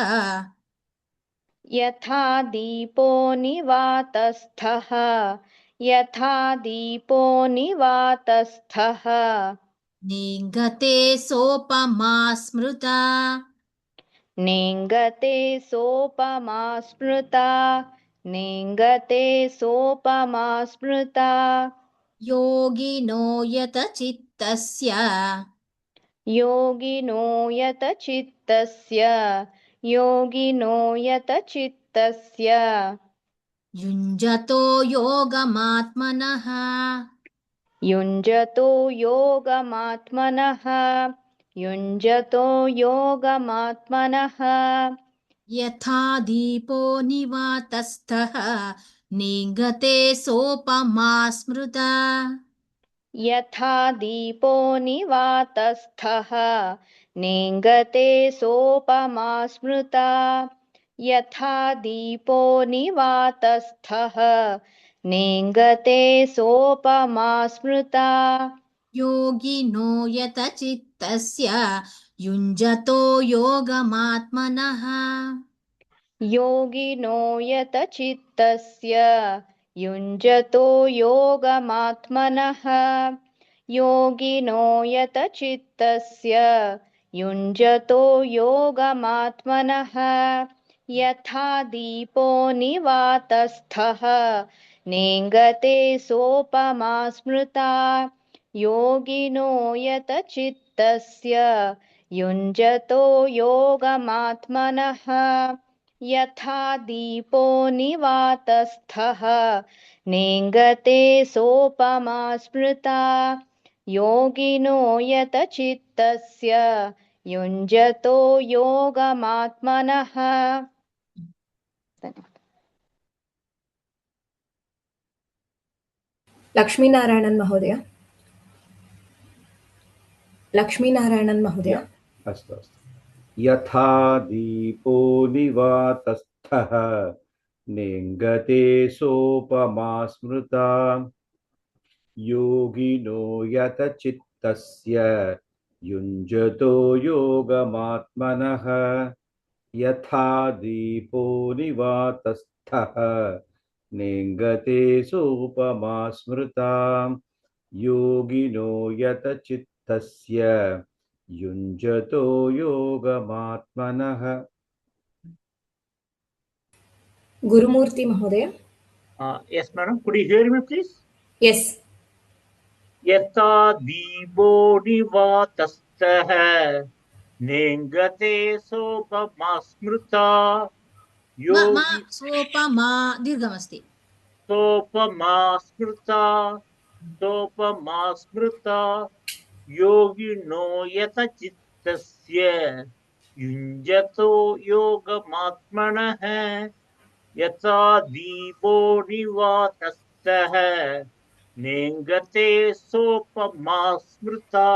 यथा दीपो निवातस्थः यथा दीपो निवातस्थः नेङ्गते सोपमा स्मृता नेङ्गते सोपमा स्मृता नेङ्गते सोपमा स्मृता योगिनो यतचित्तस्य योगिनो यतचित्तस्य योगिनो यतचित्तस्य युञ्जतो योगमात्मनः युञ्जतो योगमात्मनः युञ्जतो योगमात्मनः यथा दीपो निवातस्थः नेङ्गते सोपमा स्मृता यथा दीपो निवातस्थः नेङ्गते सोपमा स्मृता यथा दीपो निवातस्थः नेङ्गते सोपमा स्मृता योगिनो यतचित्तस्य युञ्जतो योगमात्मनः योगिनो यतचित्तस्य युञ्जतो योगमात्मनः योगिनो यतचित्तस्य युञ्जतो योगमात्मनः यथा दीपो निवातस्थः नेङ्गते सोपमा स्मृता योगिनो यतचित्तस्य युञ्जतो योगमात्मनः यथा दीपो निवातस्थः नेङ्गते सोपमा स्मृता योगिनो यतचित्तस्य युञ्जतो योगमात्मनः। लक्ष्मीनारायणन् महोदय, लक्ष्मीनारायणन् महोदय। अस्तु अस्तु। यथा दीपो निवातस्थः नेङ्गते सोपमा स्मृता योगिनो यतचित्तस्य युञ्जतो योगमात्मनः यथा दीपो निवातस्थः नेङ्गते सोपमा स्मृता योगिनो यतचित्तस्य युञ्जतो योगमात्मनः। गुरुमूर्ति महोदय। Yes, madam. Could you hear me, please? Yes. यथा दीपो निवातस्थः नेङ्गते सोपमा स्मृता योगी सोपमा दीर्घमस्ति सोपमा स्मृता योगिनो यतचित्तस्य युञ्जतो योगमात्मनः यथा दीपो निवातस्थः नेङ्गते सोपमा स्मृता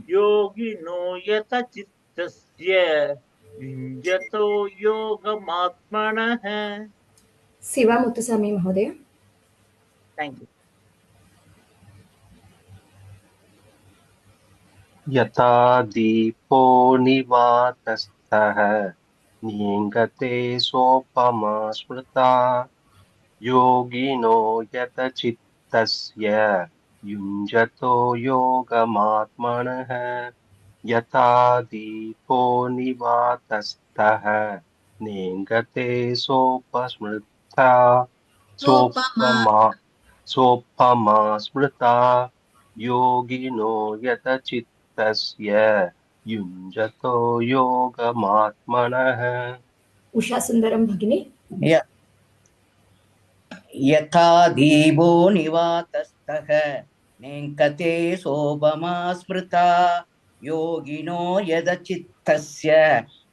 योगिनो यतचित्तस्य युञ्जतो योगमात्मनः। शिवा मुत्तुस्वामी महोदय। Thank you. यथा दीपो निवातस्थः नेङ्गते सोपमा स्मृता योगिनो यतचित्तस्य युञ्जतो योगमात्मनः यथा दीपो निवातस्थः नेङ्गते सोपमा स्मृता योगिनो यतचित्तस्य युञ्जतो योगमात्मनः। उषा सुंदरम भगिनी। यथा दीपो निवातस्थः नेङ्गते सोपमा स्मृता योगिनो यदचित्तस्य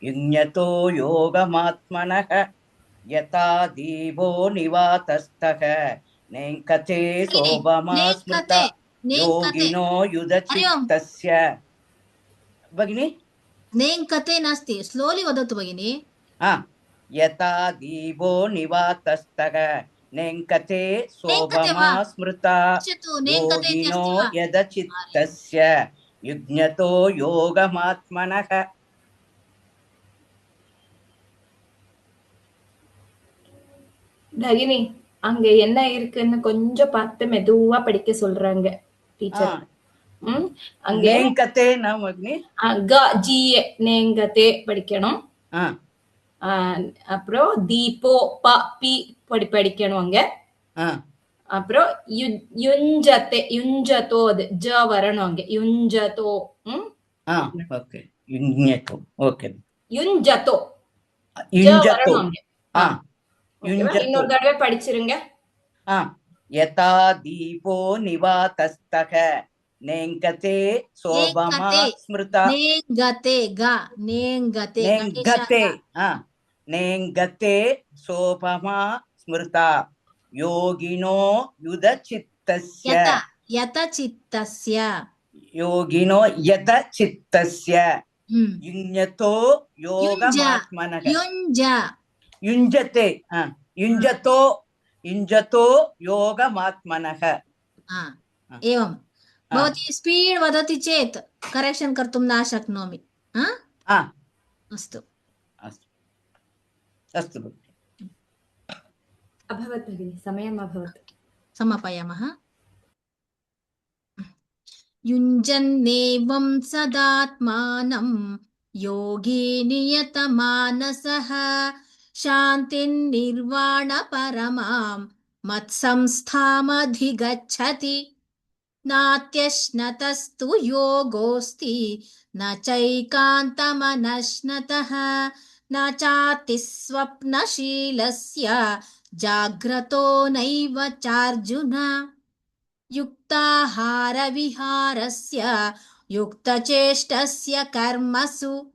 युञ्जतो योगमात्मनः यथा दीपो निवातस्थः नेङ्गते सोपमा स्मृता योगिनो युधचित्तस्य। भगिनी नेङ्गते नास्ति, स्लोलि वदतु भगिनी। यथा दीपो निवातस्थः नेङ्गते सोपमा स्मृता योगिनो यदचित्तस्य युञ्जतो योगमात्मनः। भगिनी அங்க என்ன இருக்குன்னு கொஞ்சம் பார்த்து மெதுவா படிக்க சொல்றாங்க டீச்சர். அங்க நேங்கதே நான் மகனே ஜிஏ நேங்கதே படிக்கணும். அப்புறம் தீபோ பி படிக்கணும் அங்க. அப்புறம் யுஞ்சதே யுஞ்சதோ அது ஜ வரணும் அங்க யுஞ்சதோ. ஓகே யுஞ்சதோ. ஓகே யுஞ்சதோ யுஞ்சதோ. இன்னொரு தடவை படிச்சிருங்க. யதா தீபோ நிவாதஸ்தக நேங்கதே சோபமா ஸ்மிருதா நேங்கதே நேங்கதே நேங்கதே சோபமா ஸ்மிருதா யோகினோ யுதசித்தஸ்ய யதசித்தஸ்ய योगिनो यतचित्तस्य युञ्जतो योगमात्मनः युञ्जते युञ्जतो योगमात्मनः। एवं भवती स्पीड् वदति चेत् करेक्षन् कर्तुं न शक्नोमि। अस्तु अस्तु अभवत् भगिनि, समयम् अभवत्। समापयामः। युञ्जन्नेवं सदात्मानं योगी नियतमानसः शान्तिर्निर्वाणपरमां मत्संस्थामधिगच्छति। नात्यश्नतस्तु योगोऽस्ति न चैकान्तमनश्नतः न चातिस्वप्नशीलस्य जाग्रतो नैव चार्जुन। युक्ताहारविहारस्य युक्तचेष्टस्य कर्मसु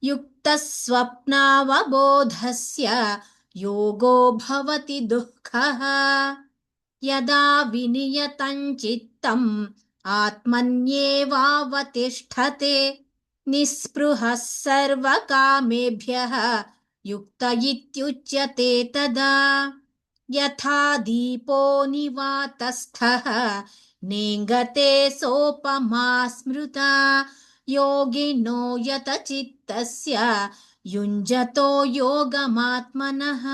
युक्तस्वप्नावबोधस्य योगो भवति दुःखः। यदा विनियतं चित्तम् आत्मन्येवावतिष्ठते निःस्पृहः सर्वकामेभ्यः युक्त इत्युच्यते तदा। यथा दीपो निवातस्थः नेङ्गते सोपमा स्मृता योगिनो यतचित्तस्य युञ्जतो योगमात्मनः।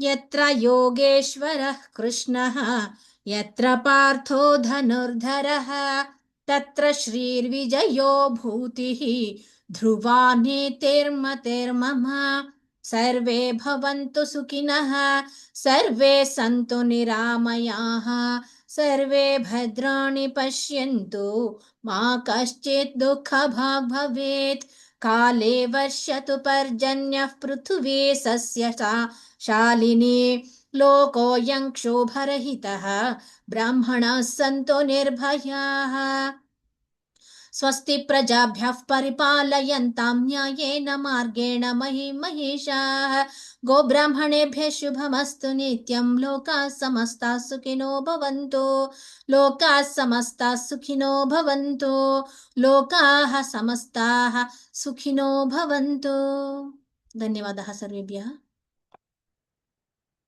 यत्र योगेश्वरः कृष्णः यत्र पार्थो धनुर्धरः तत्र श्रीर्विजयो भूतिः ध्रुवा नेतिर्मतिर्मम। सर्वे भवन्तु सुखिनः सर्वे सन्तु निरामयाः सर्वे भद्राणि पश्यन्तु मा कश्चित् दुःखभाग् भवेत्। काले वर्षतु पर्जन्यः पृथिवी सस्यशालिनी लोकोऽयं क्षोभरहितः ब्राह्मणाः सन्तु निर्भयाः। स्वस्ति प्रजाभ्यः परिपालयन्तां न्यायेन मार्गेण महिषाः। गोब्राह्मणेभ्यः शुभमस्तु नित्यं। लोकाः समस्ताः सुखिनो भवन्तु। लोकाः समस्ताः सुखिनो भवन्तु। लोकाः समस्ताः सुखिनो भवन्तु। धन्यवादः सर्वेभ्यः।